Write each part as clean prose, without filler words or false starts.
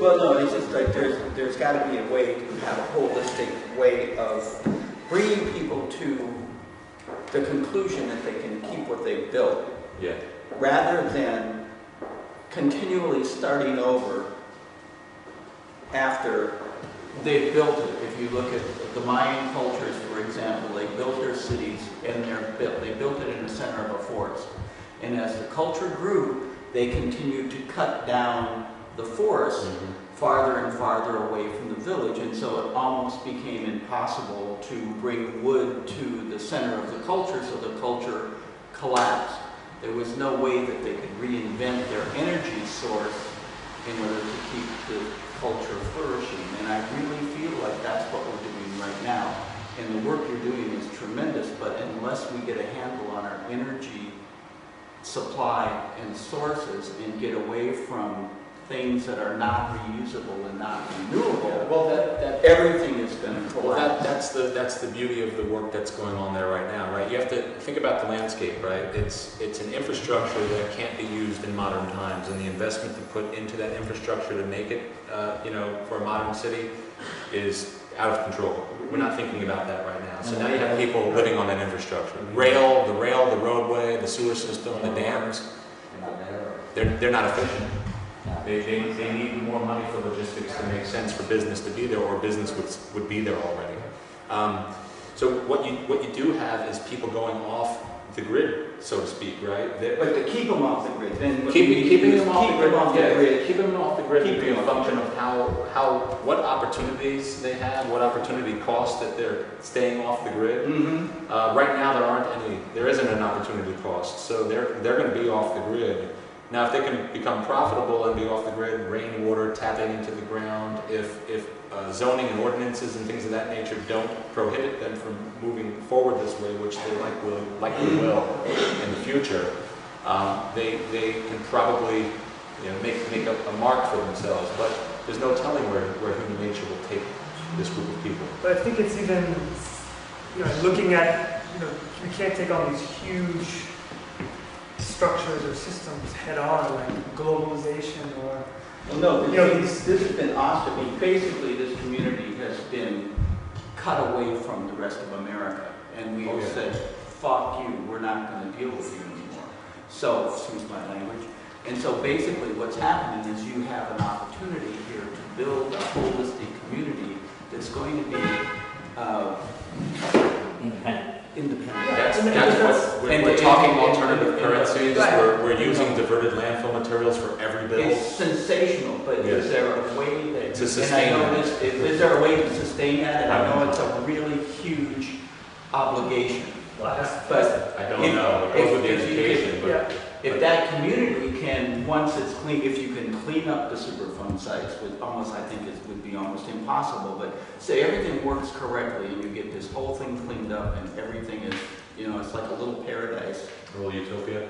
Well, no, it's just like there's got to be a way to have a holistic way of bringing people to the conclusion that they can keep what they've built. Yeah. Rather than continually starting over after they've built it. If you look at the Mayan cultures, for example, they built their cities and they built it in the center of a forest. And as the culture grew, they continued to cut down the forest farther and farther away from the village, and so it almost became impossible to bring wood to the center of the culture, so the culture collapsed. There was no way that they could reinvent their energy source in order to keep the culture flourishing, and I really feel like that's what we're doing right now. And the work you're doing is tremendous, but unless we get a handle on our energy supply and sources and get away from things that are not reusable and not renewable, yeah. Well, everything is going to collapse. Well, that's the beauty of the work that's going on there right now, right? You have to think about the landscape, right? It's an infrastructure that can't be used in modern times, and the investment to put into that infrastructure to make it, for a modern city is out of control. We're not thinking about that right now. So now you have people living on that infrastructure. The roadway, the sewer system, the dams, they're not efficient. They need more money for logistics to make sense for business to be there, or business would be there already. So what you do have is people going off the grid, so to speak, right? But to keep them off the grid, then keeping them off the grid would be a function of what opportunities they have, what opportunity cost that they're staying off the grid. Right now there isn't an opportunity cost, so they're going to be off the grid. Now, if they can become profitable and be off the grid, rainwater tapping into the ground, if zoning and ordinances and things of that nature don't prohibit them from moving forward this way, which they likely will in the future, they can probably make a mark for themselves. But there's no telling where human nature will take this group of people. But I think it's even looking at you can't take on these huge structures or systems head on, like globalization or... Well, no, this has been awesome. Basically, this community has been cut away from the rest of America. And we said, fuck you, we're not going to deal with you anymore. So, excuse my language. And so basically what's happening is you have an opportunity here to build a holistic community that's going to be independent. That's what we're talking alternative currencies. We're using diverted landfill materials for every bill. It's sensational, but is there a way that to sustain is there a way to sustain that? And I know it's a really huge obligation. But I don't know. It goes with the education. But if that community can, once it's clean, if you can clean up the Superfund sites, I think it would be almost impossible, but say everything works correctly and you get this whole thing cleaned up and everything is, it's like a little paradise. A little utopia.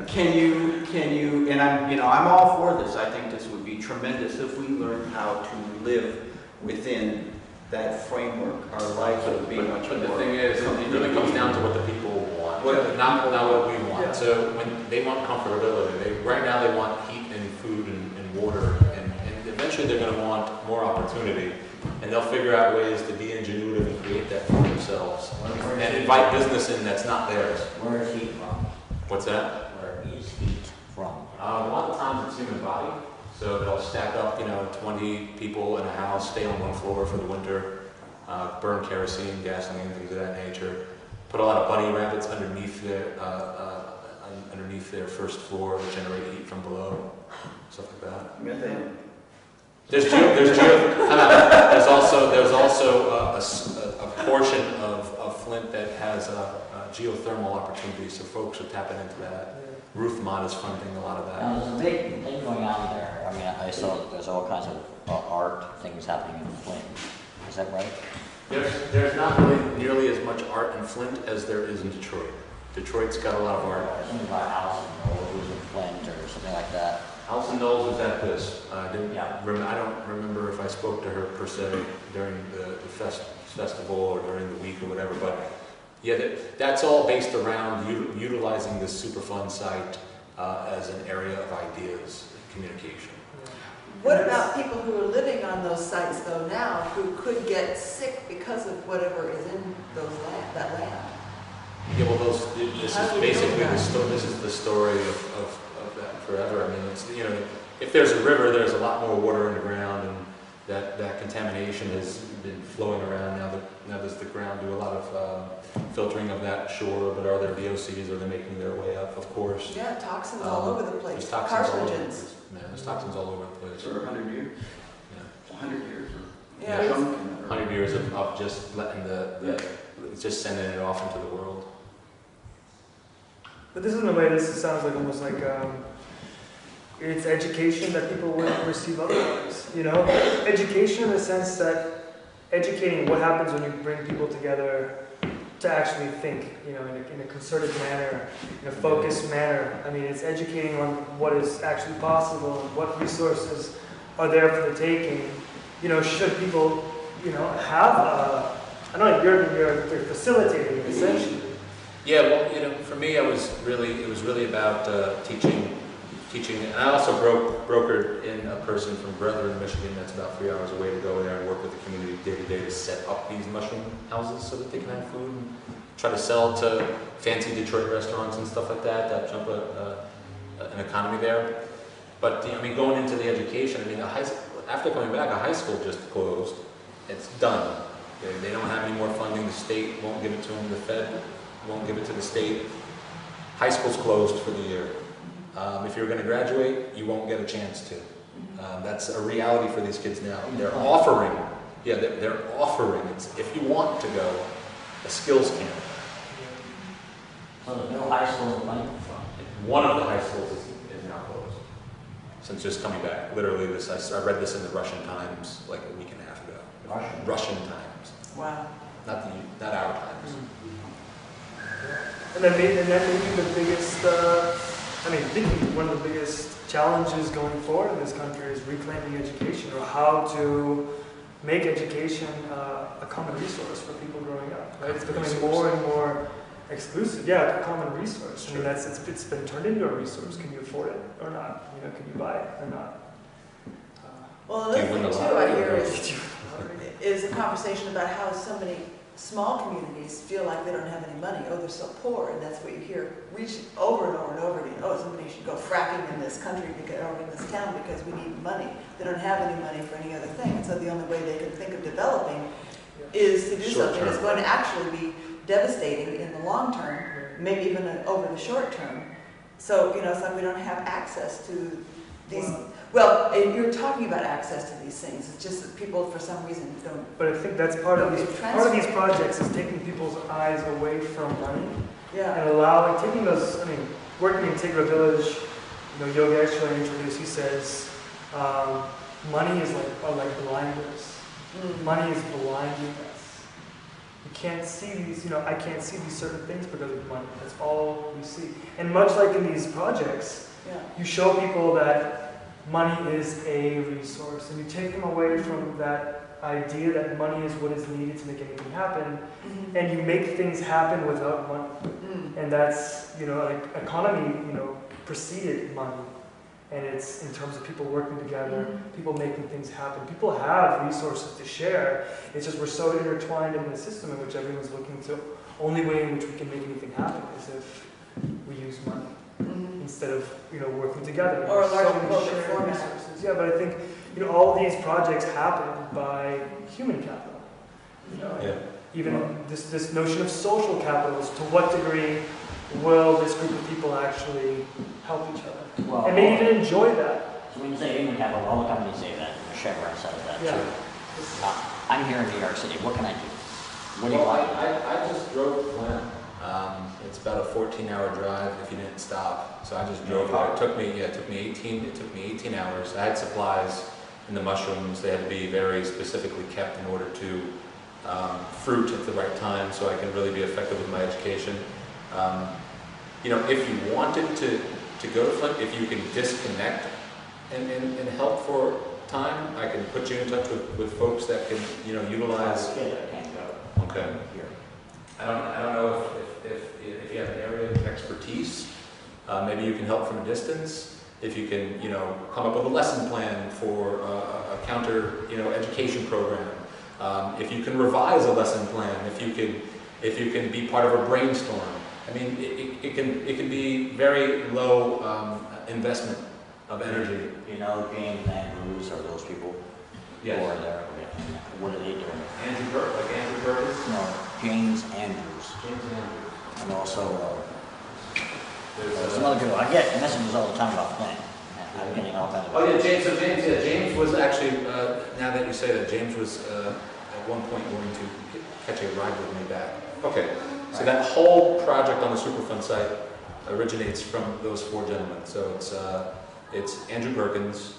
Can you, and I'm all for this. I think this would be tremendous if we learned how to live within that framework. Our lives would be much more. But the thing is, it really comes down to what the people want, not what we want. Yeah. So when they want comfortability, right now they want heat and food and water, and eventually they're going to want more opportunity, and they'll figure out ways to be ingenuitive and create that for themselves, and invite business in that's not theirs. Where is heat from? What's that? Where is heat from? A lot of times it's human body. So they'll stack up, 20 people in a house, stay on one floor for the winter, burn kerosene, gasoline, things of that nature. Put a lot of bunny rabbits underneath their first floor to generate heat from below, stuff like that. There's also a portion of Flint that has geothermal opportunities, so folks are tapping into that. Roofmont is funding a lot of that. Now, there's a big thing going on there. I mean, I saw there's all kinds of art things happening in Flint. Is that right? There's not really nearly as much art in Flint as there is in Detroit. Detroit's got a lot of art. Something about Allison Knowles who's in Flint or something like that. Allison Knowles was at this. I don't remember if I spoke to her per se during the festival or during the week or whatever, but yeah, that's all based around utilizing this Superfund site as an area of ideas. communication. What about people who are living on those sites though now, who could get sick because of whatever is in that land? Yeah, well, this How is do we basically know that? this is the story of that forever. I mean, it's, you know, if there's a river, there's a lot more water underground, and that contamination has been flowing around. Now does the ground do a lot of filtering of that? Sure, but are there VOCs? Are they making their way up? Of course. Yeah, toxins all over the place. There's toxins all over the Carcinogens. place. Man, there's toxins all over the place. For 100 years? Yeah. 100 years. Yeah, Yeah. it's- 100 years of just letting just sending it off into the world. But this is in a way, this sounds like almost like it's education that people wouldn't receive otherwise. You know, education in the sense that educating what happens when you bring people together to actually think, you know, in a concerted manner, in a focused manner. I mean, it's educating on what is actually possible and what resources are there for the taking. You know, should people, you know, have I know you're facilitating it essentially. Yeah, well, you know, for me, it was really about teaching, and I also brokered in a person from Brethren, Michigan, that's about 3 hours away, to go there and work with the community day to day to set up these mushroom houses so that they can have food and try to sell to fancy Detroit restaurants and stuff like that jump an economy there. But I mean, going into the education, I mean, after coming back, a high school just closed. It's done. They don't have any more funding. The state won't give it to them. The Fed won't give it to the state. High school's closed for the year. If you're going to graduate, you won't get a chance to. That's a reality for these kids now. They're offering, they're offering. It's, if you want to go, a skills camp. So there's no high school in Plainville? One of the high schools is now closed. Since just coming back. Literally, I read this in the Russian Times like a week and a half ago. Russian Times. Wow. Not our times. And then maybe the biggest, I think one of the biggest challenges going forward in this country is reclaiming education, or how to make education a common resource for people growing up. Right? It's becoming more and more exclusive. Yeah, a common resource. I mean, it's been turned into a resource. Can you afford it or not? You know, can you buy it or not? Well, another thing too I hear is a conversation about how so many small communities feel like they don't have any money. Oh, they're so poor, and that's what you hear over and over and over again. Oh, somebody should go fracking in this country or in this town because we need money. They don't have any money for any other thing, and so the only way they can think of developing is to do something that's going to actually be devastating in the long term, maybe even over the short term. So, you know, so we don't have access to these. Well, you're talking about access to these things. It's just that people, for some reason, don't. But I think that's part of these projects is taking people's eyes away from money. Yeah. And taking those, working in Integra Village, you know, Yogi actually introduced, he says, money is like blinders. Money is blinding us. You can't see these, you know, I can't see these certain things because of money. That's all we see. And much like in these projects, you show people that money is a resource, and you take them away from that idea that money is what is needed to make anything happen, and you make things happen without money. And that's, you know, like economy, you know, preceded money. And it's in terms of people working together, people making things happen. People have resources to share. It's just we're so intertwined in the system in which everyone's looking to. Only way in which we can make anything happen is if we use money instead of, you know, working together. Or a large so many corporate shared format. resources. Yeah, but I think, you know, all these projects happen by human capital. You know, even this notion of social capital is to what degree will this group of people actually help each other? Well, and maybe even enjoy that. So when you say human capital, all the companies say that. Chevron says that Yeah. too. I'm here in New York City. What can I do? What do you want? I just drove to Flint. It's about a 14-hour drive if you didn't stop. So I just drove there. It took me 18 hours. I had supplies in the mushrooms. They had to be very specifically kept in order to fruit at the right time, so I can really be effective with my education. You know, if you wanted to go to Flint, if you can disconnect and help for time, I can put you in touch with folks that can, you know, utilize. I can't go. Okay. Here. I don't know if you have an area of expertise, maybe you can help from a distance. if you can, you know, come up with a lesson plan for a counter, you know, education program, if you can revise a lesson plan, if you can be part of a brainstorm. I mean, it can be very low investment of energy. You know, James Andrews or those people who are there. What are they doing? Like Andrew Curtis? No, James Andrews. James Andrews. And also some other people. I get messages all the time about Flint. I'm getting all kinds of. Oh yeah, James was actually. Now that you say that, James was at one point going to catch a ride with me back. Okay, so that whole project on the Superfund site originates from those four gentlemen. So it's Andrew Perkins,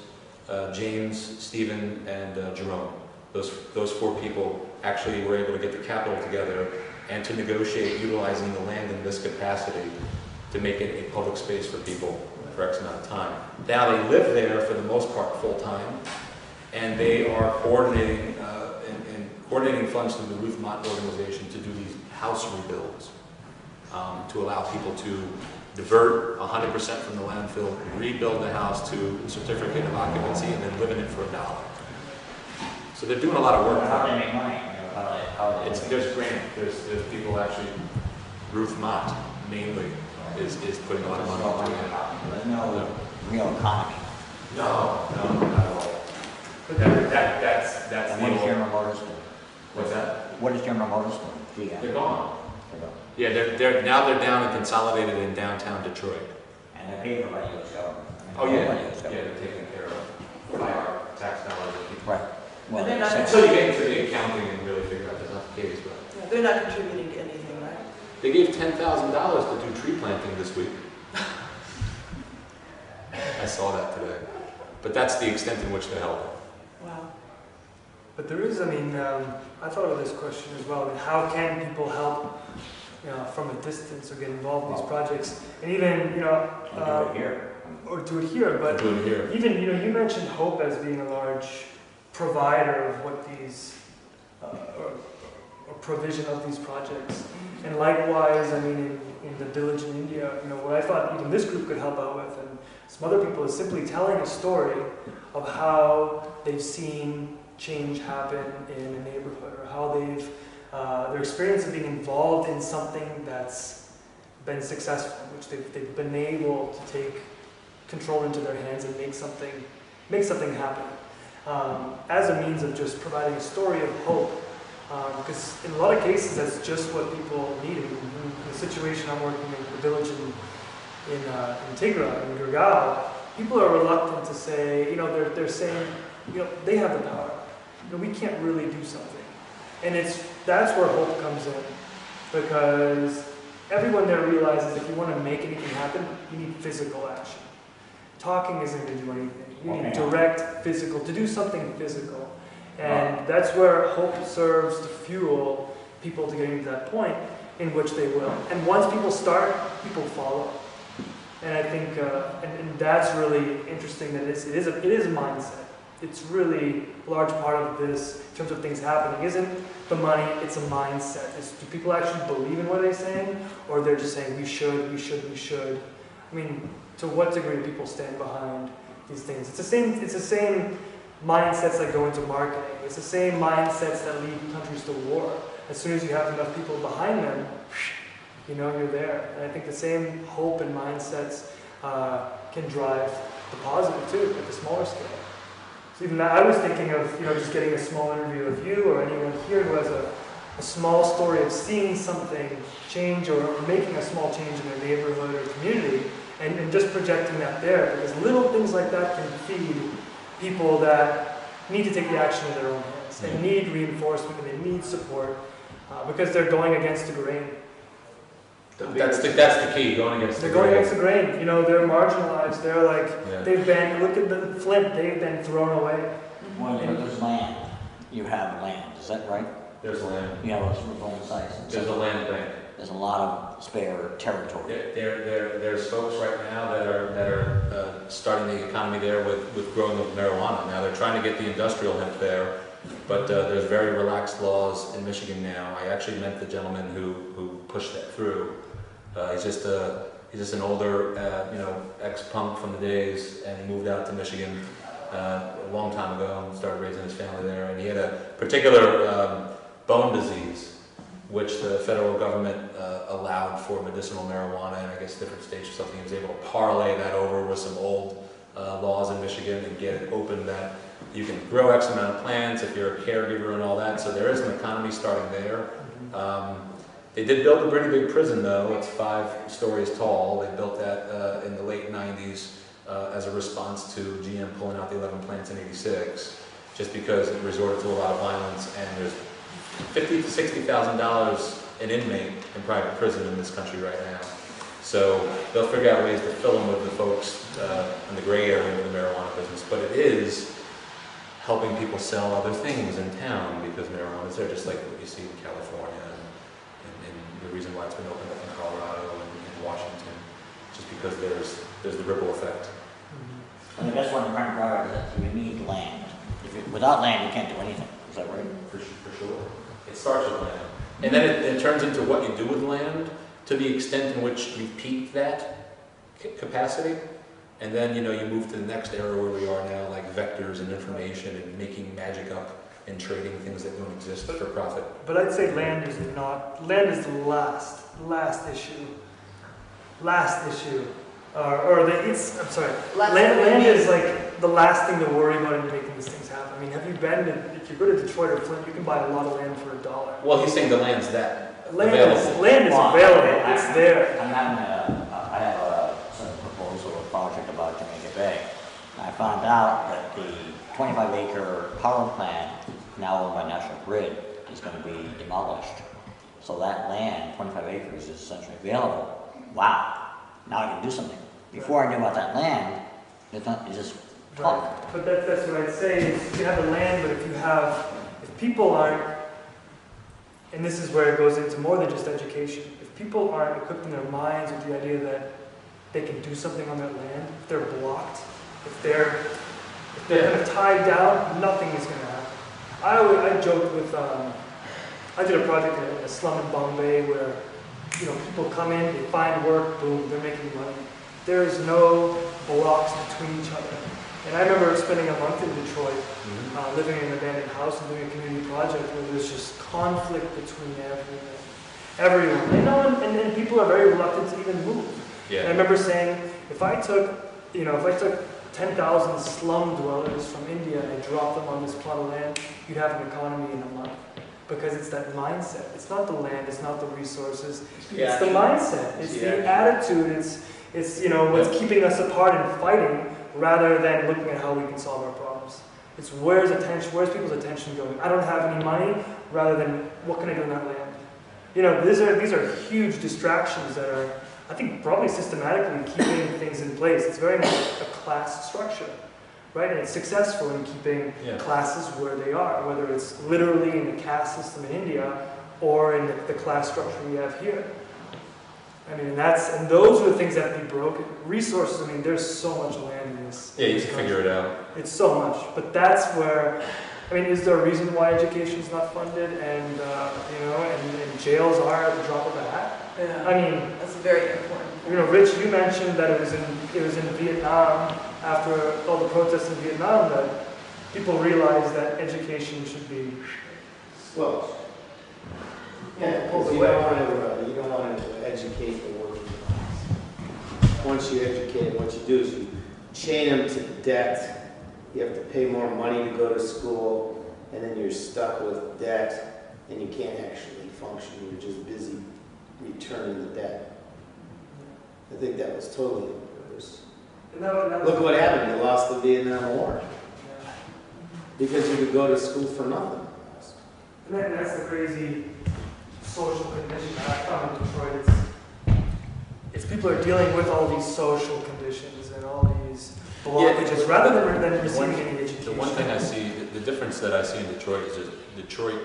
James, Stephen, and Jerome. Those four people actually were able to get the capital together and to negotiate utilizing the land in this capacity to make it a public space for people for X amount of time. Now they live there for the most part full time, and they are coordinating coordinating funds through the Ruth Mott organization to do these house rebuilds, to allow people to divert 100% from the landfill, rebuild the house to certificate of occupancy, and then live in it for $1. So they're doing a lot of work. How do they make money? How they There's grant. There's people actually. Ruth Mott mainly is putting a lot of money into it. There's no real economy. No, not at all. But that's And the what is old. General Motors doing? What's that? What is General Motors doing? GM. They're gone. They're gone. Yeah, they're down and consolidated in downtown Detroit. And they're paid for by the U.S. government. Oh By yeah, the yeah, US they're government. taken care of by our tax dollars. Right. Well, But they're not- Until you get into the accounting and really figure out that's not the case, but Yeah, they're not contributing to anything, right? they gave $10,000 to do tree planting this week. I saw that today. But that's the extent in which they're helping. Wow. But there is, I mean, I thought of this question as well. I mean, how can people help, you know, from a distance or get involved in these projects? And even, you know, I'll do it here. or do it here, but Do it here. even, you know, you mentioned Hope as being a large provider of what these, or provision of these projects. And likewise, I mean, in the village in India, you know, what I thought even this group could help out with, and some other people, is simply telling a story of how they've seen change happen in a neighborhood, or how they've, their experience of being involved in something that's been successful, which they've been able to take control into their hands and make something happen. As a means of just providing a story of hope. Because in a lot of cases, that's just what people need. In the situation I'm working in the village in Tigra, in Gurgaon, people are reluctant to say, you know, they're saying, you know, they have the power. You know, we can't really do something. And that's where hope comes in. Because everyone there realizes if you want to make anything happen, you need physical action. Talking isn't going to do anything. You need direct physical, to do something physical. And that's where hope serves to fuel people to getting to that point in which they will. And once people start, people follow. And I think, and that's really interesting that it is a mindset. It's really a large part of this, in terms of things happening, isn't the money, it's a mindset. Do people actually believe in what they're saying? Or they're just saying, we should, we should, we should. I mean, to what degree do people stand behind these things? It's the same mindsets that go into marketing. It's the same mindsets that lead countries to war. As soon as you have enough people behind them, you know you're there. And I think the same hope and mindsets can drive the positive too, at the smaller scale. So even that, I was thinking of, you know, just getting a small interview of you or anyone here who has a small story of seeing something change or making a small change in their neighborhood or community, and just projecting that there, because little things like that can feed people that need to take the action in their own hands. They need reinforcement and they need support because they're going against the grain. That's the key, going against the They're going grain. against the grain. You know, they're marginalized. They're like, Yeah. they've been, look at the Flint, they've been thrown away. Well, there's land. You have land, is that right? There's land. You have those reform sites. And There's a land bank. There's a lot of spare territory. There's folks right now that are starting the economy there with growing of marijuana. Now they're trying to get the industrial hemp there, but there's very relaxed laws in Michigan now. I actually met the gentleman who pushed that through. He's just He's just an older, ex-punk from the days, and he moved out to Michigan a long time ago and started raising his family there. And he had a particular bone disease, which the federal government allowed for medicinal marijuana, and I guess different states or something. He was able to parlay that over with some old laws in Michigan and get it open that you can grow X amount of plants if you're a caregiver and all that. So there is an economy starting there. They did build a pretty big prison, though. It's 5 stories tall. They built that in the late 90s as a response to GM pulling out the 11 plants in '86, just because it resorted to a lot of violence. And there's $50,000 to $60,000 an inmate in private prison in this country right now. So they'll figure out ways to fill them with the folks in the gray area of the marijuana business. But it is helping people sell other things in town because marijuana is there, just like what you see in California and the reason why it's been opened up in Colorado and in Washington, just because there's the ripple effect. And I guess what I'm trying to drive is that you need land. Without land, you can't do anything. Is that right? For sure. It starts with land. And then it turns into what you do with land to the extent in which you've peaked that capacity. And then, you move to the next era where we are now, like vectors and information and making magic up and trading things that don't exist for profit. But I'd say land is the last issue. Land is like the last thing to worry about in making these things happen. I mean, have you been if you go to Detroit or Flint, you can buy a lot of land for $1. Well, he's saying the land's available. Land is available. It's there. I have a proposal, a project about Jamaica Bay. And I found out that the 25-acre power plant now owned by National Grid is going to be demolished. So that land, 25 acres, is essentially available. Wow. Now I can do something. Before I knew about that land, it's just talk. Right. But that's what I'd say is you have the land, but if people aren't, and this is where it goes into more than just education, if people aren't equipped in their minds with the idea that they can do something on that land, if they're blocked, if they're kind of tied down, nothing is going to happen. I joked with, I did a project in a slum in Bombay where people come in, they find work, boom, they're making money. There's no blocks between each other. And I remember spending a month in Detroit, living in an abandoned house and doing a community project where there's just conflict between everyone. And people are very reluctant to even move. Yeah. And I remember saying, if I took 10,000 slum dwellers from India and I dropped them on this plot of land, you'd have an economy in a month. Because it's that mindset. It's not the land, it's not the resources, it's the mindset. It's the attitude, it's what's keeping us apart and fighting rather than looking at how we can solve our problems. It's where's people's attention going? I don't have any money, rather than what can I do in that land? These are huge distractions that are, I think, probably systematically keeping things in place. It's very much a class structure. Right, and it's successful in keeping classes where they are, whether it's literally in the caste system in India or in the class structure we have here. I mean, and those are the things that have to be broken. Resources, I mean, there's so much land in this. Yeah, you can figure it out. It's so much, but that's where, I mean, is there a reason why education is not funded and jails are at the drop of a hat? Yeah. I mean, that's very important. Rich, you mentioned that it was in Vietnam, after all the protests in Vietnam, that people realized that education should be pulled away. You don't want to educate the working class. Once you educate, what you do is you chain them to debt. You have to pay more money to go to school, and then you're stuck with debt, and you can't actually function. You're just busy returning the debt. I think that was totally the purpose. Look what happened. You lost the Vietnam War. Because you could go to school for nothing. And that's the crazy social condition that I found in Detroit. It's people are dealing with all these social conditions and all these blockages rather than receiving any education. The one thing I see, the difference that I see in Detroit is just Detroit.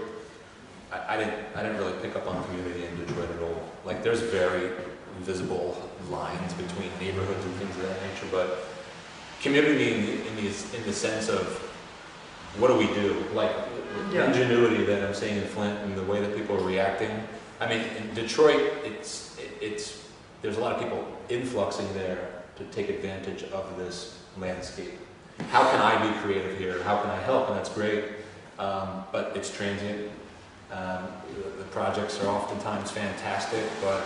I didn't really pick up on community in Detroit at all. Like there's very visible lines between neighborhoods and things of that nature, but community in the sense of what do we do? Like the ingenuity that I'm seeing in Flint and the way that people are reacting. I mean, in Detroit, there's a lot of people influxing there to take advantage of this landscape. How can I be creative here? How can I help? And that's great, but it's transient. The projects are oftentimes fantastic, but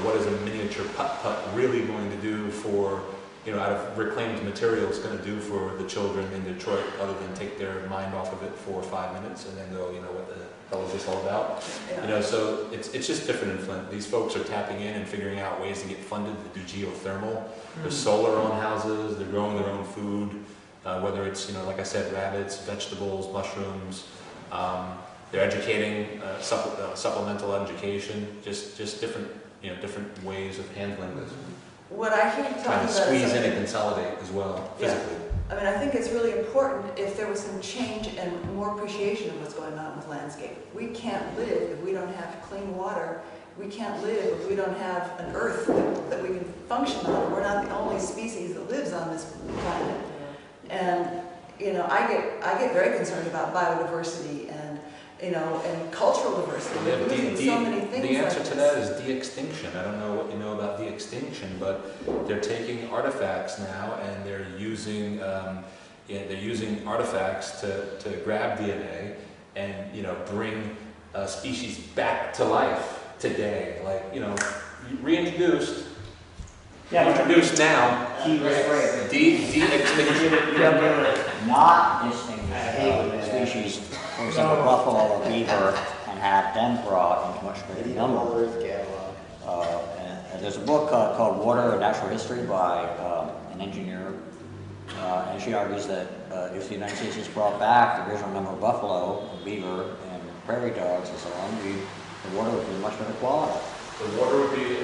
what is a miniature putt-putt really going to do for, out of reclaimed materials, going to do for the children in Detroit, other than take their mind off of it for 5 minutes and then go, what the hell is this all about? Yeah. So it's just different in Flint. These folks are tapping in and figuring out ways to get funded to do geothermal. There's solar on houses. They're growing their own food, whether it's like I said, rabbits, vegetables, mushrooms. They're educating, supplemental education, just different, different ways of handling this. What I hear you talking Trying about to is squeeze in something- and consolidate as well, Yeah. physically. I mean, I think it's really important if there was some change and more appreciation of what's going on with landscape. We can't live if we don't have clean water. We can't live if we don't have an earth that we can function on. We're not the only species that lives on this planet. And, I get very concerned about biodiversity and, and cultural diversity. We're losing so many things The answer like to this. that is de-extinction. I don't know what you know about de-extinction, but they're taking artifacts now and they're using artifacts to grab DNA and bring species back to life today. Like reintroduced. Introduced now. De-extinction. De-extinction. Not distinguish species, for example, buffalo or beaver, and have them brought into much greater number. And there's a book called Water and Natural History by an engineer, and she argues that if the United States has brought back the original number of buffalo, and beaver, and prairie dogs and so on, the water would be much better quality. The water would be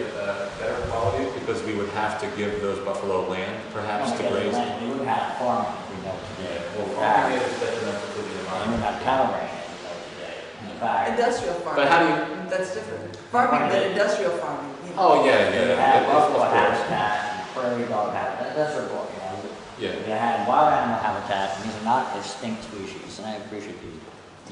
better quality because we would have to give those buffalo land, perhaps, to graze. We wouldn't have farming, we know today. Well, farming is detrimental to the We wouldn't environment. have cattle ranching, we know today. In fact, Industrial farming. But how do you- That's different. Farming than industrial farming. Oh, yeah, you yeah, have of buffalo course. habitat and prairie dog habitat, that's their book, Yeah. You had wild animal habitat, and these are not extinct species, and I appreciate the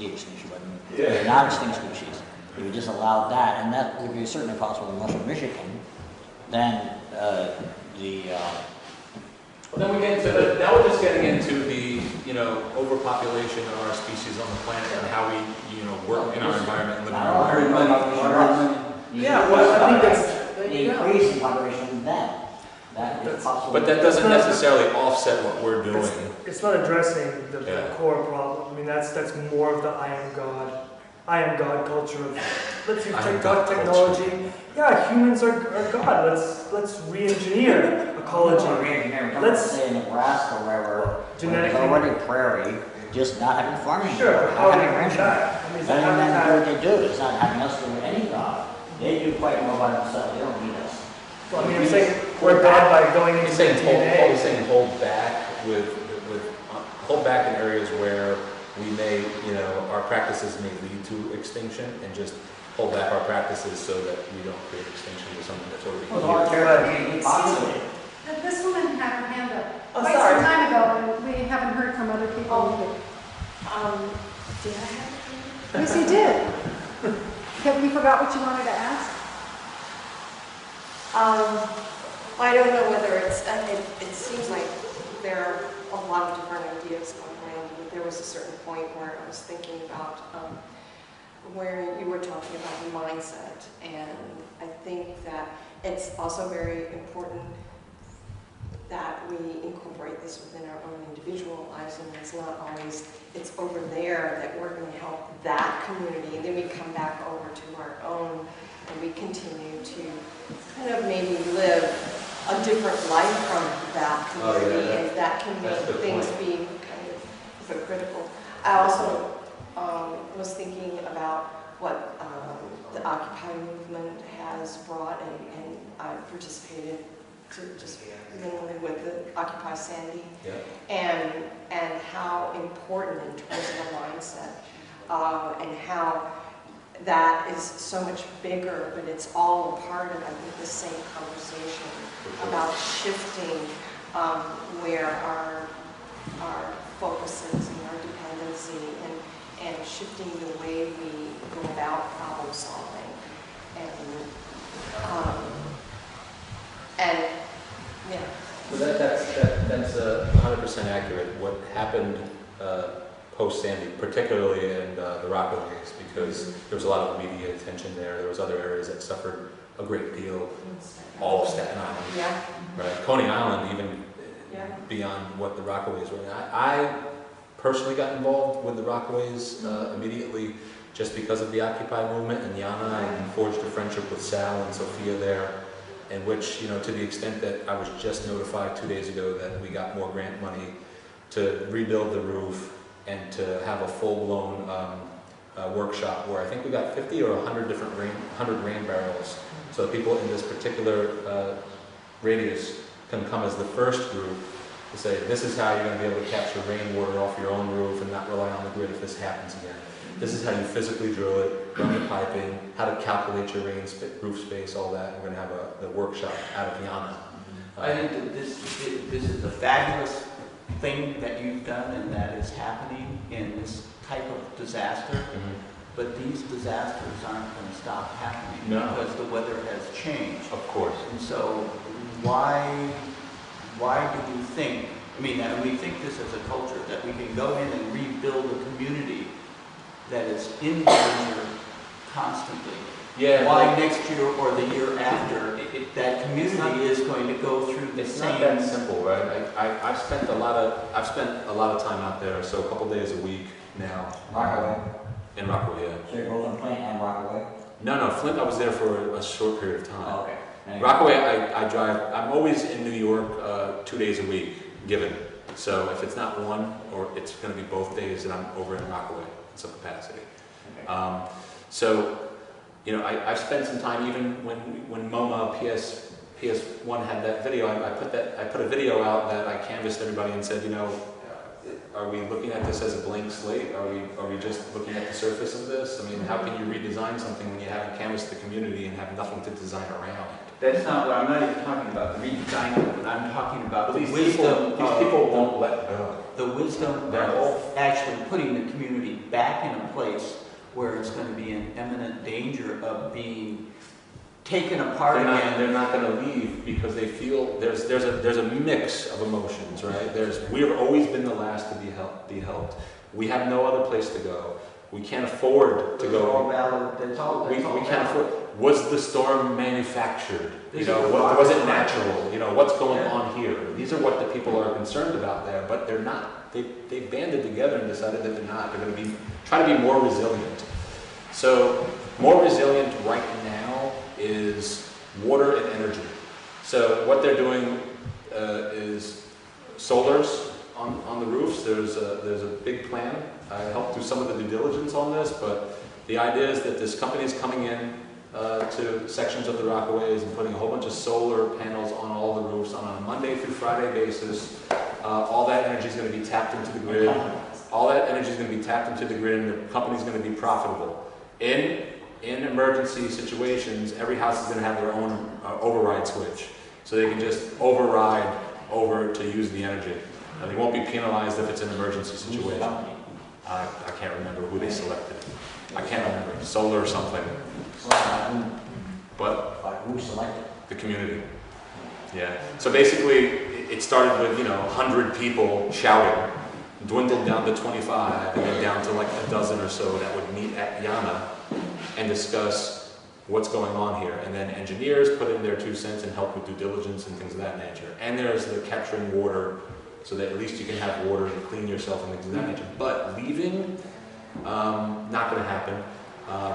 de-extinction, but they're not extinct species. If you just allowed that, and that would be certainly possible in Western Michigan, then Well, then we get into now we're just getting into the, overpopulation of our species on the planet and how we, work in our environment and live in our environment. Yeah, well, I think that's, there the you go. increase in population then, that is possible. But that doesn't necessarily offset what we're doing. It's not addressing the Yeah. core problem. I mean, that's more of the I am God culture of let's use I am God technology. Yeah, humans are God. Let's re-engineer ecology. Let's say in Nebraska where Genetically- there's already prairie, just not having farming. Sure, not but how do having you ranching. that? I mean, That how ain't do nothing to do what that? they do. It's not having us do any God. They do quite well by themselves. They don't need us. Well, I mean, I'm saying we're God by going into He's the saying DNA. hold back hold back in areas where we may, our practices may lead to extinction, and just hold back our practices so that we don't create extinction with something that's already Well, our here. territory is populated. This woman had her hand up Oh, quite sorry. some time ago, and we haven't heard from other people either. Did I have a Yes, you did. Have you forgot what you wanted to ask? I don't know whether it's, it seems like there are a lot of different ideas going around, but there was a certain point where I was thinking about where you were talking about the mindset, and I think that it's also very important that we incorporate this within our own individual lives, and it's not always, it's over there that we're going to help that community, and then we come back over to our own, and we continue to kind of maybe live a different life from that community, and that can make that's a good things point. be kind of hypocritical. I also was thinking about what the Occupy movement has brought, and I participated to just mainly with the Occupy Sandy, Yeah. and how important in terms of the mindset, and how that is so much bigger, but it's all a part of, I think, the same conversation about shifting where our focus is and our dependency, and shifting the way we go about problem solving. And, yeah. So that's 100% accurate. What happened post-Sandy, particularly in the Rockaways, because there was a lot of media attention there. There was other areas that suffered a great deal. All of Staten Island, Yeah. right? Coney Island, even Yeah. beyond what the Rockaways were. I personally got involved with the Rockaways immediately just because of the Occupy movement and Yana, and forged a friendship with Sal and Sophia there, in which, you know, to the extent that I was just notified 2 days ago that we got more grant money to rebuild the roof and to have a full-blown workshop where I think we got 50 or 100 rain barrels, so people in this particular radius can come as the first group to say, this is how you're going to be able to capture rainwater off your own roof and not rely on the grid if this happens again. This is how you physically drill it, run the piping, how to calculate your roof space, all that. We're going to have the workshop out of Yana. I think that this is a fabulous thing that you've done and that is happening in this type of disaster. But these disasters aren't going to stop happening because the weather has changed. Of course. And so why do you think, I mean, and we think this as a culture, that we can go in and rebuild a community that is in danger constantly? Yeah. Why next year or the year after, that community is going to go through the It's same... not that simple, right? I've spent a lot of time out there, so a couple days a week now. Rockaway. In Rockaway, yeah. So you're both in Flint and Rockaway? No, Flint, I was there for a short period of time. Oh, okay. Rockaway, I drive, I'm always in New York 2 days a week, given. So if it's not one, or it's going to be both days that I'm over in Rockaway in some capacity. Okay. So, you know, I've spent some time, even when MoMA PS1 had that video, I put a video out that I canvassed everybody and said, you know, are we looking at this as a blank slate? Are we just looking at the surface of this? I mean, how can you redesign something when you haven't canvassed the community and have nothing to design around? That's not what I'm not even talking about, the redesign of it. I'm talking about the These wisdom people won't let go. The wisdom of actually putting the community back in a place where it's going to be in imminent danger of being taken apart again. They're not going to leave because they feel there's a mix of emotions, right? We've always been the last to be helped. We have no other place to go. We can't afford to go. All valid. That's all. We can't afford. Was the storm manufactured? This You know, is was it natural? You know, what's going on here? These are what the people are concerned about there, but they're not. They banded together and decided that they're not. They're going to try to be more resilient. So more resilient right now is water and energy. So what they're doing is solars on the roofs. There's a big plan. I helped do some of the due diligence on this, but the idea is that this company is coming in to sections of the Rockaways and putting a whole bunch of solar panels on all the roofs on a Monday through Friday basis. All that energy is going to be tapped into the grid. All that energy is going to be tapped into the grid, and the company's going to be profitable. In emergency situations, every house is going to have their own override switch, so they can just override over to use the energy. And they won't be penalized if it's an emergency situation. I can't remember who they selected. I can't remember, solar or something. But who selected? The community. Yeah. So basically, it started with 100 people shouting, dwindled down to 25, and then down to like a dozen or so that would meet at Yana and discuss what's going on here. And then engineers put in their 2 cents and help with due diligence and things of that nature. And there's the capturing water, so that at least you can have water and clean yourself and things of that nature. But leaving, not going to happen.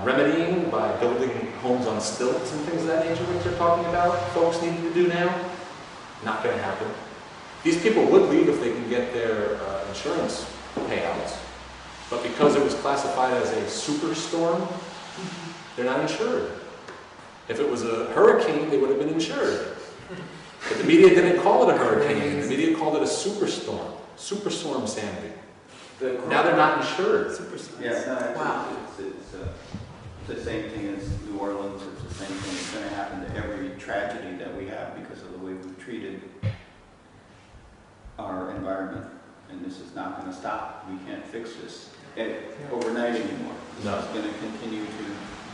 Remedying by building homes on stilts and things of that nature, which they're talking about, folks need to do now, not going to happen. These people would leave if they can get their insurance payouts, but because it was classified as a superstorm, they're not insured. If it was a hurricane, they would have been insured. But the media didn't call it a hurricane. The media called it a superstorm. Superstorm Sandy. Now they're not insured. Yeah, no, Wow. it's the same thing as New Orleans. It's the same thing. It's going to happen to every tragedy that we have because of the way we've treated our environment. And this is not going to stop. We can't fix this overnight anymore. No. It's going to continue to...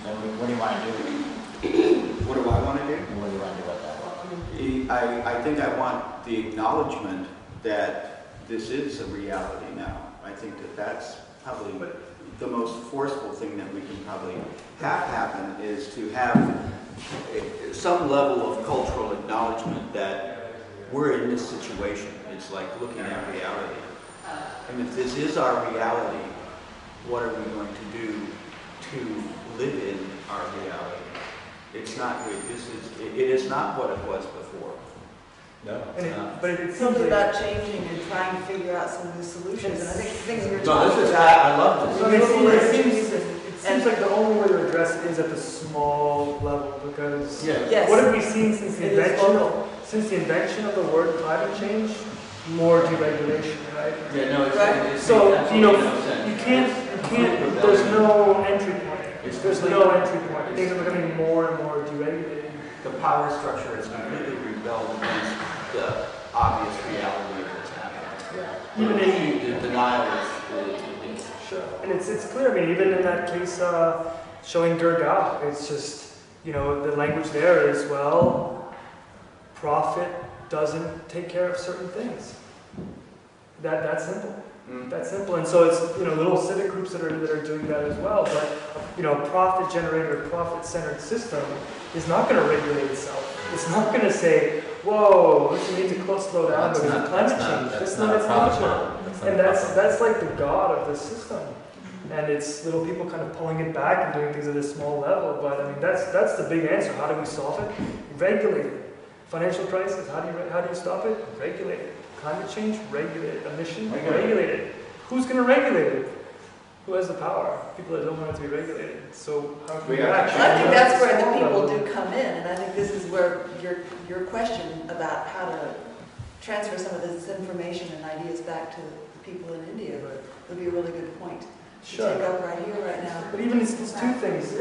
So what do you want to do? What do I want to do? What do you want to do about that? I think I want the acknowledgement that this is a reality now. I think that that's probably the most forceful thing that we can probably have happen, is to have some level of cultural acknowledgement that we're in this situation. It's like looking at reality. And if this is our reality, what are we going to do to live in our reality? It's not, it is not what it was before. No, And it's not. but it It's seems something like, about changing and trying to figure out some of the solutions, and I think the things you're No, talking this is, about. I love this. I mean, Energies it seems like the only way to address it is at the small level, because Yeah. Yes. what have we seen since the It is invention local. of the word climate change? More deregulation, right? Yeah, no, Right. it's So, absolutely no sense. you can't, there's no entry point. There's no entry point. Things are becoming more and more deregulated. The power structure has completely rebelled against the obvious reality of what's happening. Even in, The denial is sure. And it's clear, I mean, even in that case, showing Gurgaon, it's just, you know, the language there is, well, profit doesn't take care of certain things. That's simple. That's simple. And so it's, you know, little civic groups that are doing that as well. But, you know, a profit generator, profit-centered system is not going to regulate itself. It's not going to say, whoa, listen, we need to slow down because of climate change. That's not a its profit nature. model. And that's like the god of the system. And it's little people kind of pulling it back and doing things at a small level. But I mean, that's the big answer. How do we solve it? Regulate it. Financial crisis, how do you stop it? Regulate it. Climate change, regulate it. Emission, regulate it. Who's going to regulate it? Who has the power? People that don't want it to be regulated. So how can we act? I think that's where the people do come in, and I think this is where your question about how to transfer some of this information and ideas back to the people in India would be a really good point to Sure. take up right here, right now. But even it's two things.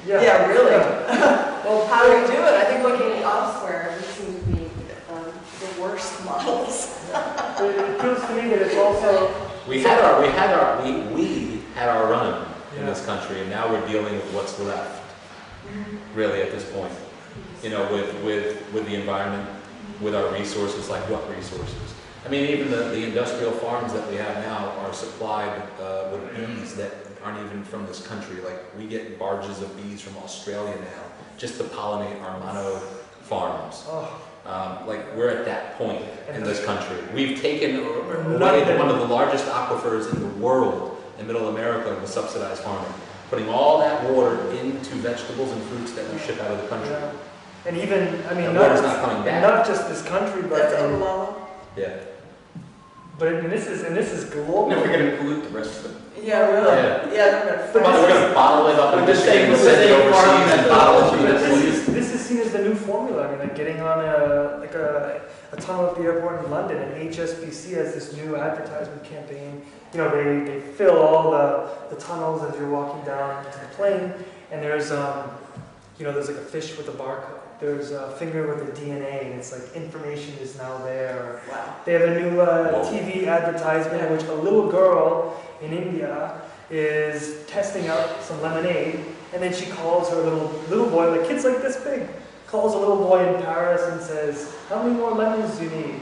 Yeah, really. Well, How do we do it? I think Looking elsewhere, we seem to be the worst models. but it feels to me that it's also We had our run in this country, and now we're dealing with what's left. Really, at this point, you know, with the environment, with our resources, like what resources? I mean, even the industrial farms that we have now are supplied with bees that aren't even from this country. Like, we get barges of bees from Australia now just to pollinate our mono farms. Like, we're at that point in this country. We've taken away one of the largest aquifers in the world in Middle America with subsidized farming, putting all that water into vegetables and fruits that we ship out of the country. yeah. And even, I mean, That water's not coming back. not just this country, but that's Oklahoma. Yeah. this is global. No, we're going to pollute the rest of it. Yeah, really. Yeah. Yeah, But We're going to bottle it up and just send it overseas and bottle But it. this is seen as the new formula. I mean, like getting on a tunnel at the airport in London, and HSBC has this new advertisement campaign. You know, they fill all the tunnels as you're walking down to the plane, and there's there's like a fish with a barcode. There's a finger with a DNA, and it's like information is now there. wow. They have a new TV advertisement in which a little girl in India is testing out some lemonade, and then she calls her little boy, like kids like this big, calls a little boy in Paris and says, "How many more lemons do you need?"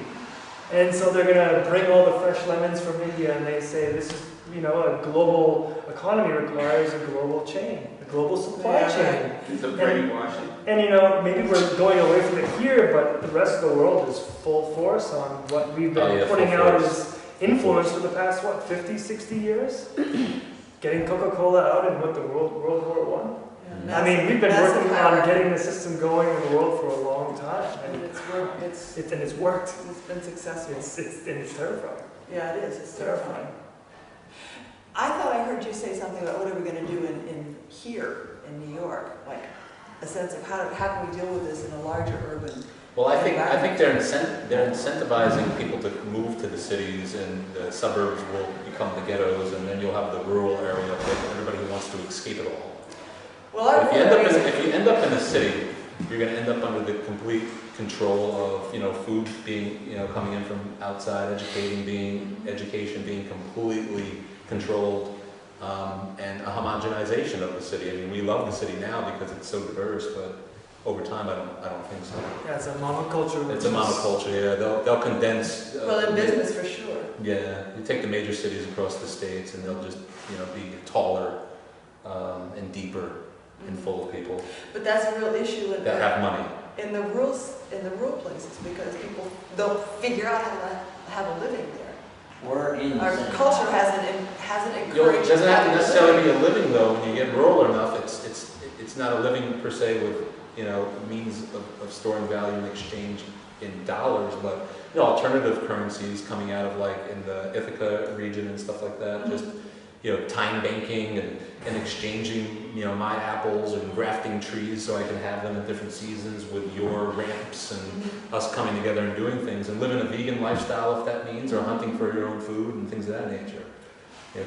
And so they're gonna bring all the fresh lemons from India, and they say this is, a global economy requires a global chain, a global supply chain. It's a brainwashing. And maybe we're going away from it here, but the rest of the world is full force on what we've been putting full out force. as influence for the past, 50, 60 years? Getting Coca-Cola out in World War Yeah, I mean, we've been massive working power. on getting the system going in the world for a long time. And it's worked. It's worked. It's been successful. It's terrifying. Yeah, it is. It's terrifying. I thought I heard you say something about what are we going to do in here in New York, like a sense of how can we deal with this in a larger urban. Well, I think they're incentivizing people to move to the cities, and the suburbs will become the ghettos, and then you'll have the rural area of everybody who wants to escape it all. Well, If you end up in a city, you're going to end up under the complete control of food being coming in from outside, education being completely controlled, and a homogenization of the city. I mean, we love the city now because it's so diverse, but over time, I don't think so. Yeah, it's a monoculture. It's a monoculture, yeah. They'll condense. Well, in business for sure. Yeah, you take the major cities across the states, and they'll just, be taller and deeper and full of people But that's a real issue that have money. in the rural places, because people don't figure out how to have a living there. We're in the Our city. culture hasn't encouraged. It doesn't have to that necessarily be a living though. When you get rural enough, it's not a living per se with means of storing value and exchange in dollars, but alternative currencies coming out of like in the Ithaca region and stuff like that. Just time banking and exchanging my apples and grafting trees so I can have them in different seasons with your ramps and us coming together and doing things and living a vegan lifestyle if that means, or hunting for your own food and things of that nature.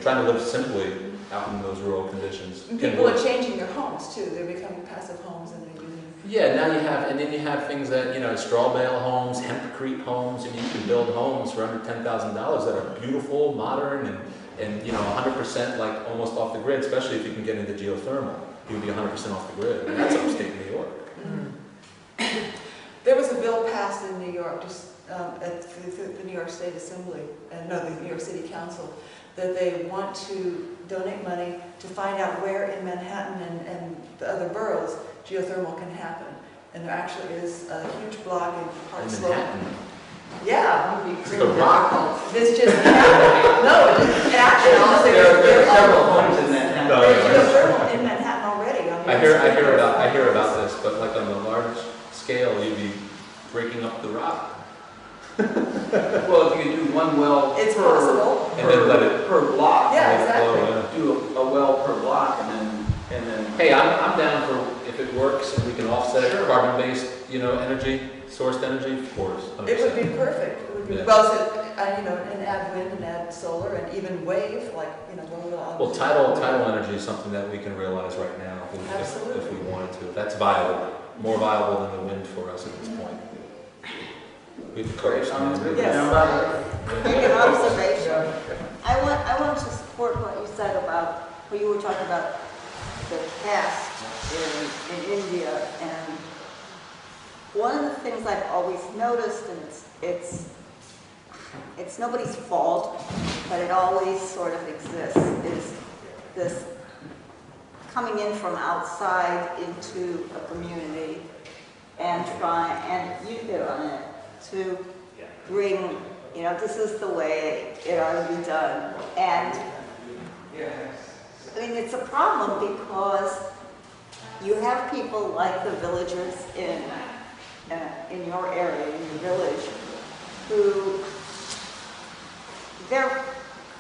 Trying to live simply out in those rural conditions. People are changing their homes too. They're becoming passive homes and they're using. Yeah, now you have things that, straw bale homes, hempcrete homes. I mean, you can build homes for under $10,000 that are beautiful, modern, and 100% like almost off the grid, especially if you can get into geothermal. You would be 100% off the grid. And that's upstate New York. There was a bill passed in New York, just at the New York State Assembly, the New York City Council, that they want to donate money to find out where in Manhattan and the other boroughs geothermal can happen. And there actually is a huge block in Park Slope. Manhattan. Yeah. The Rock. This just happened. No, it actually, There are several homes in Manhattan. there's geothermal in Manhattan already. I hear about this, but like on a large scale, you'd be breaking up the rock. Well, if you do one well It's per, possible. And then let it per block. Yeah, let it flow, exactly. yeah. Do a well per block and then. Hey, I'm down for if it works and we can offset it, carbon-based, energy, sourced energy, of course. 100%. It would be perfect. It would be, Yeah. well, so, and add wind and add solar and even wave, like, Well, tidal energy is something that we can realize right now if we wanted to. That's viable, more viable than the wind for us at this point. We've covered some. Yes. Make an observation. I want to support what you said about, what you were talking about, the caste in India, and one of the things I've always noticed, and it's nobody's fault, but it always sort of exists, is this coming in from outside into a community and you hit on it, to bring, this is the way it ought to be done. And I mean, it's a problem because you have people like the villagers in your area, in your village, who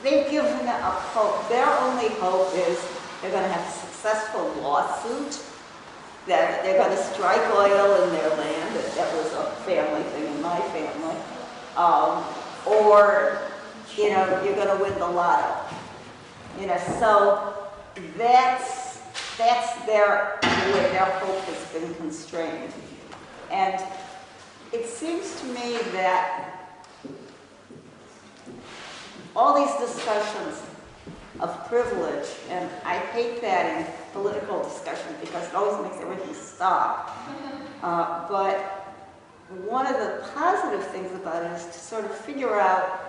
they've given up hope. Their only hope is they're going to have a successful lawsuit, that they're going to strike oil in their land. That was a family thing in my family. Or, you're going to win the lotto. So that's their way their hope has been constrained. And it seems to me that all these discussions of privilege, and I hate that in political discussion because it always makes everything stop. But one of the positive things about it is to sort of figure out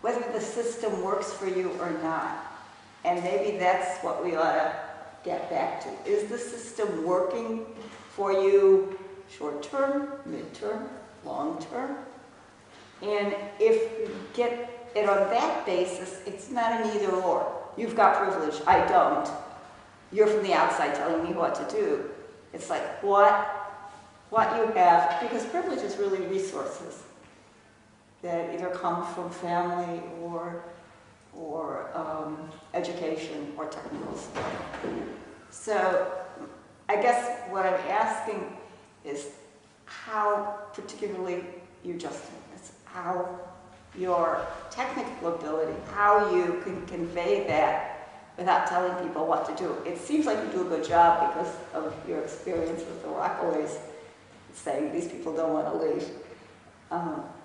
whether the system works for you or not. And maybe that's what we ought to get back to. Is the system working for you short-term, mid-term, long-term? And if you get it on that basis, it's not an either-or. You've got privilege, I don't. You're from the outside telling me what to do. It's like what you have, because privilege is really resources that either come from family or education or technical stuff. So I guess what I'm asking is how, particularly you, Justin, is how your technical ability, how you can convey that without telling people what to do. It seems like you do a good job because of your experience with the Rockaways, saying these people don't want to leave,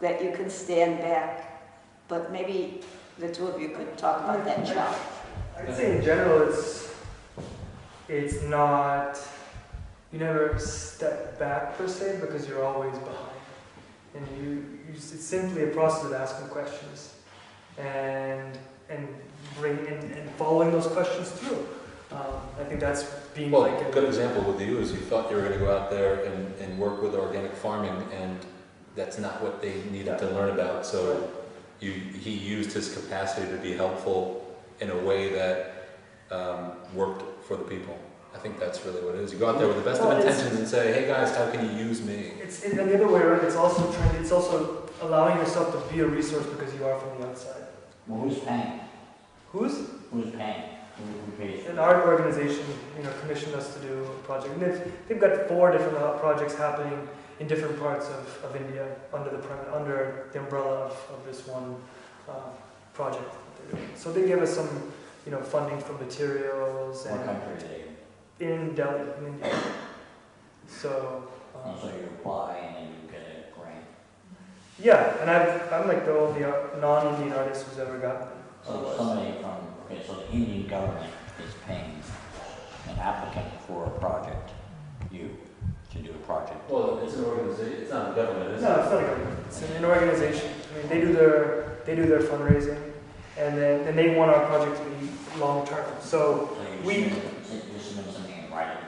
that you can stand back, but maybe the two of you could talk about that challenge. I'd say in general, it's not, you never step back per se because you're always behind. And it's simply a process of asking questions and following those questions through. I think that's being Well, like a good example with you is you thought you were going to go out there and work with organic farming, and that's not what they needed to learn about. So he used his capacity to be helpful in a way that worked for the people. I think that's really what it is. You go out there with the best of intentions and say, "Hey guys, how can you use me?" And the other way around, it's also allowing yourself to be a resource because you are from the outside. Well, who's paying? Who's? Who's paying? Who pays? An art organization, commissioned us to do a project. And they've got 4 different projects happening in different parts of India under the umbrella of this one project that they're doing. So they give us some, funding for materials. What country are they in? In Delhi, in India. So. And so you apply and then you get a grant. Yeah, and I'm like the only non-Indian artist who's ever gotten it. So somebody so the Indian government is paying an applicant for a project, to do a project. Well, it's an organization. It's not a government, is it? No, it's not a government. It's an organization. I mean, they do their fundraising, and then they want our project to be long term. So you submit something in writing.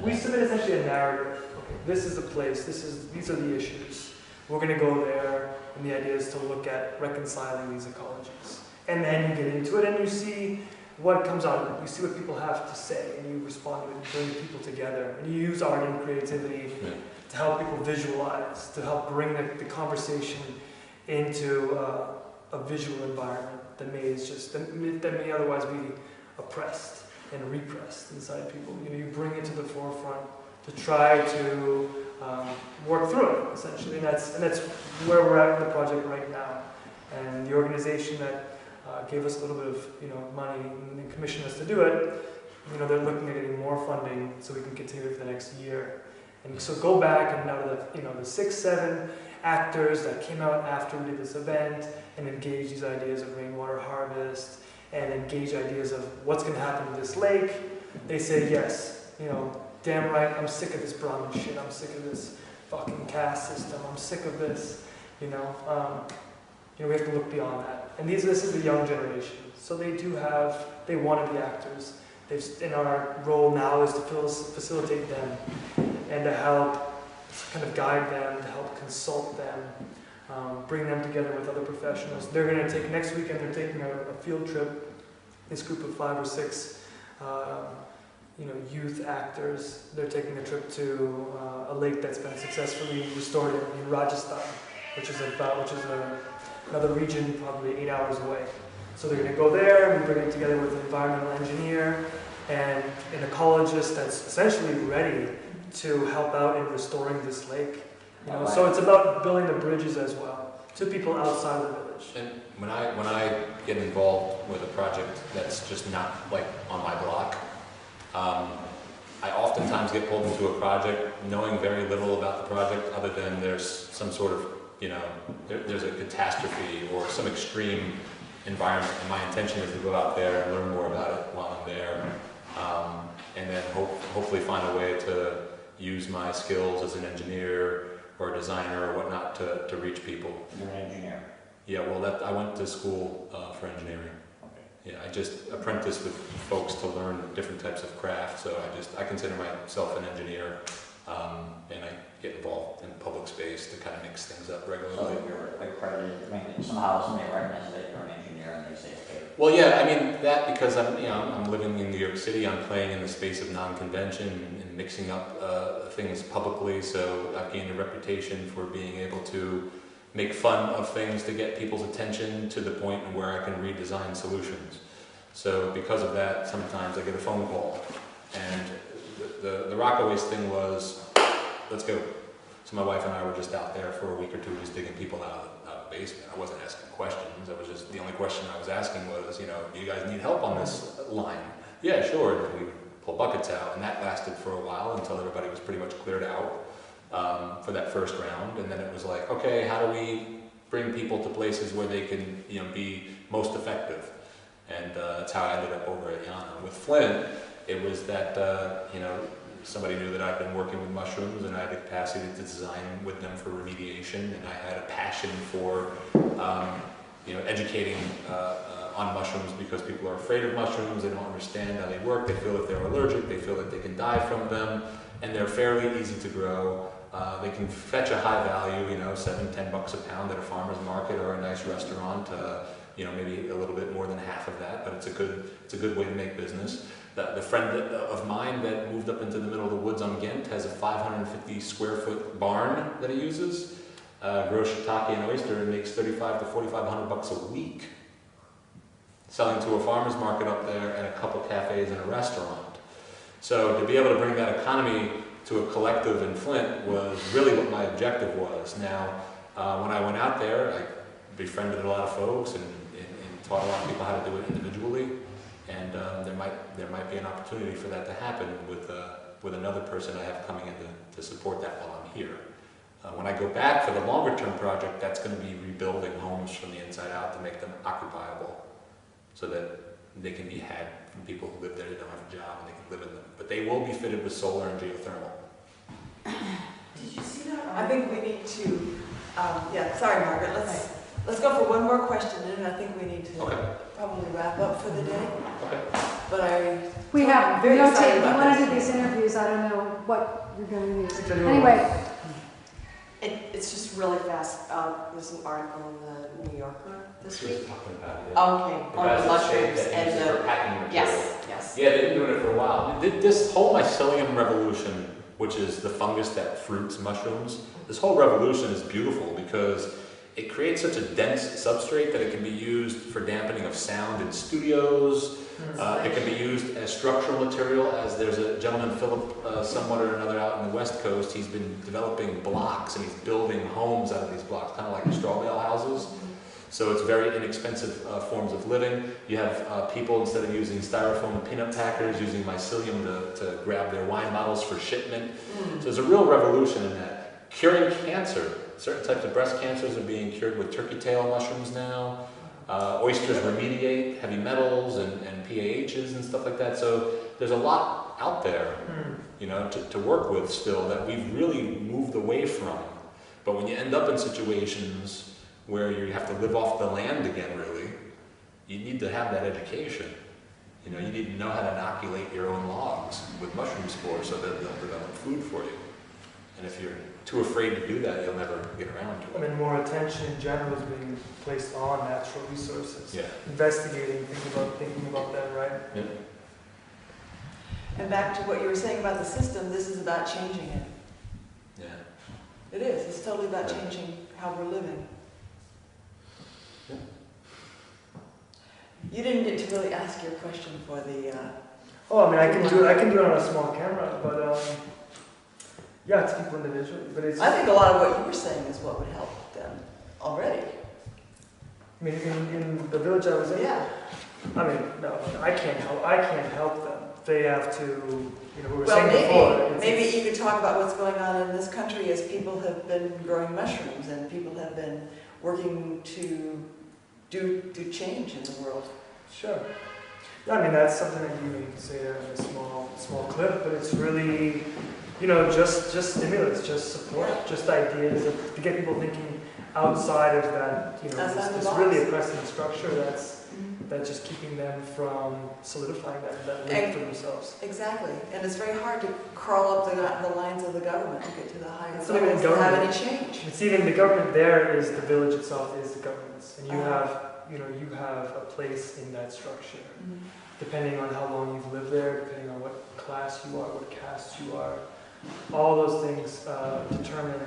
We submit essentially a narrative. Okay, this is the place. These are the issues. We're going to go there, and the idea is to look at reconciling these ecologies. And then you get into it, and you see what comes out of it. You see what people have to say, and you respond to it, and bring people together. And you use art and creativity to help people visualize, to help bring the conversation into a visual environment that may otherwise be oppressed and repressed inside people. You bring it to the forefront to try to work through it, essentially. And that's where we're at in the project right now. And the organization that gave us a little bit of money and commissioned us to do it, they're looking at getting more funding so we can continue it for the next year. And so go back and now the 6, 7 actors that came out after we did this event and engage these ideas of rainwater harvest and engage ideas of what's going to happen to this lake, they say yes, damn right, I'm sick of this Brahmin shit, I'm sick of this fucking caste system, I'm sick of this, we have to look beyond that. And this is the young generation. So they want to be actors. And our role now is to facilitate them and to help kind of guide them, to help consult them, bring them together with other professionals. They're going to take, next weekend, they're taking a field trip, this group of 5 or 6 youth actors. They're taking a trip to a lake that's been successfully restored in Rajasthan, which is another region probably 8 hours away. So they're going to go there, and we bring it together with an environmental engineer and an ecologist that's essentially ready to help out in restoring this lake. So it's about building the bridges as well to people outside of the village. And when I get involved with a project that's just not like on my block, I oftentimes get pulled into a project knowing very little about the project other than there's some sort of there's a catastrophe or some extreme environment, and my intention is to go out there and learn more about it while I'm there, and then hopefully find a way to use my skills as an engineer or a designer or whatnot to reach people. You're an engineer? Yeah, well, I went to school for engineering. Okay. Yeah, I just apprenticed with folks to learn different types of craft, so I consider myself an engineer, and I get involved in public space to kind of mix things up regularly. So you're accredited, somehow somebody recognizes that you're an engineer and they say, okay. Well, yeah, I mean, that because I'm living in New York City, I'm playing in the space of non-convention and mixing up things publicly, so I've gained a reputation for being able to make fun of things to get people's attention to the point where I can redesign solutions. So because of that, sometimes I get a phone call, and the Rockaways thing was, let's go. So my wife and I were just out there for a week or 2, just digging people out of the basement. I wasn't asking questions. I was just, the only question I was asking was, do you guys need help on this line? Yeah, sure. And then we would pull buckets out, and that lasted for a while until everybody was pretty much cleared out for that first round. And then it was like, okay, how do we bring people to places where they can, be most effective? And that's how I ended up over at Yana. With Flint, It was that, somebody knew that I'd been working with mushrooms and I had the capacity to design with them for remediation, and I had a passion for, educating on mushrooms, because people are afraid of mushrooms, they don't understand how they work, they feel if they're allergic, they feel that they can die from them, and they're fairly easy to grow. They can fetch a high value, $7-10 a pound at a farmer's market or a nice restaurant, maybe a little bit more than half of that, but it's a good way to make business. The friend of mine that moved up into the middle of the woods on Ghent has a 550 square foot barn that he uses, grows shiitake and oyster, and makes $3,500 to $4,500 a week, selling to a farmer's market up there and a couple cafes and a restaurant. So to be able to bring that economy to a collective in Flint was really what my objective was. Now, when I went out there, I befriended a lot of folks and taught a lot of people how to do it individually. And there might be an opportunity for that to happen with another person I have coming in to support that while I'm here. When I go back for the longer term project, that's going to be rebuilding homes from the inside out to make them occupiable, so that they can be had from people who live there that don't have a job and they can live in them. But they will be fitted with solar and geothermal. Did you see that? I think we need to, sorry Margaret, let's go for one more question, and I think we need to probably wrap up for the day. Okay. But We have very no excited tape. You about want to this. do these interviews, I don't know what you're going to use. If anyone Anyway, It's just really fast. There's an article in the New Yorker this She was week. talking about it. Okay, on the mushrooms that and uses for the, packing material. yes. Yeah, they've been doing it for a while. This whole mycelium revolution, which is the fungus that fruits mushrooms, this whole revolution is beautiful because it creates such a dense substrate that it can be used for dampening of sound in studios. It can be used as structural material, as there's a gentleman, Philip, somewhat or another out in the West Coast. He's been developing blocks and he's building homes out of these blocks, kind of like straw bale houses. So it's very inexpensive forms of living. You have people, instead of using styrofoam and peanut packers, using mycelium to grab their wine bottles for shipment. So there's a real revolution in that. Curing cancer. Certain types of breast cancers are being cured with turkey tail mushrooms now. Oysters remediate heavy metals and PAHs and stuff like that. So there's a lot out there, to work with still that we've really moved away from. But when you end up in situations where you have to live off the land again, really, you need to have that education. You need to know how to inoculate your own logs with mushroom spores so that they'll develop food for you. And if you're too afraid to do that, you'll never get around to it. I mean, more attention in general is being placed on natural resources. Yeah. Investigating, thinking about them, right? Yeah. And back to what you were saying about the system, this is about changing it. Yeah. It is. It's totally about changing how we're living. Yeah. You didn't get to really ask your question for the. Oh, I mean, I can do it on a small camera, but yeah, it's people individually. But it's. I think a lot of what you were saying is what would help them already. I mean, in the village I was in. Yeah. I mean, no, I can't help them. They have to, we were Well, saying before. maybe you could talk about what's going on in this country as people have been growing mushrooms and people have been working to do change in the world. Sure. Yeah, I mean, that's something that you can say in a small clip, but it's really, just stimulus, just support, just ideas to get people thinking outside of that, this really oppressive structure that's just keeping them from solidifying that link for themselves. Exactly, and it's very hard to crawl up the lines of the government to get to the higher It's levels not even to have government. any change. It's even the government there is the village itself is the government's, and you have a place in that structure. Depending on how long you've lived there, depending on what class you are, what caste you are, all those things determine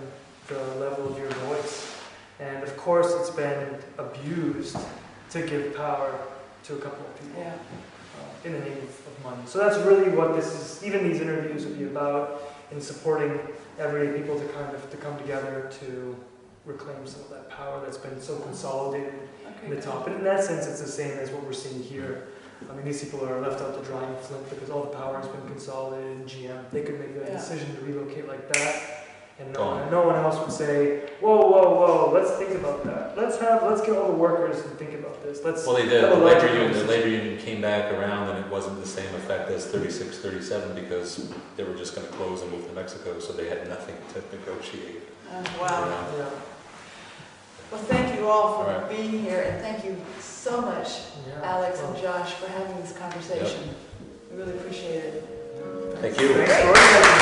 the level of your voice. And of course, it's been abused to give power to a couple of people in the name of money. So that's really what this is. Even these interviews would be about, in supporting everyday people to come together to reclaim some of that power that's been so consolidated in the top. And in that sense, it's the same as what we're seeing here. I mean, these people are left out to dry in Flint because all the power has been consolidated in GM. They could make that decision to relocate like that, And no one else would say, whoa, let's think about that. Let's get all the workers and think about this. Well, they did. have a The larger labor conversation. union came back around, and it wasn't the same effect as 36, 37 because they were just going to close and move to Mexico, so they had nothing to negotiate. Wow. Yeah. Well, thank you all for All right. being here, and thank you so much, Yeah. Alex and Josh, for having this conversation. We really appreciate it. Thank you. Thanks for organizing.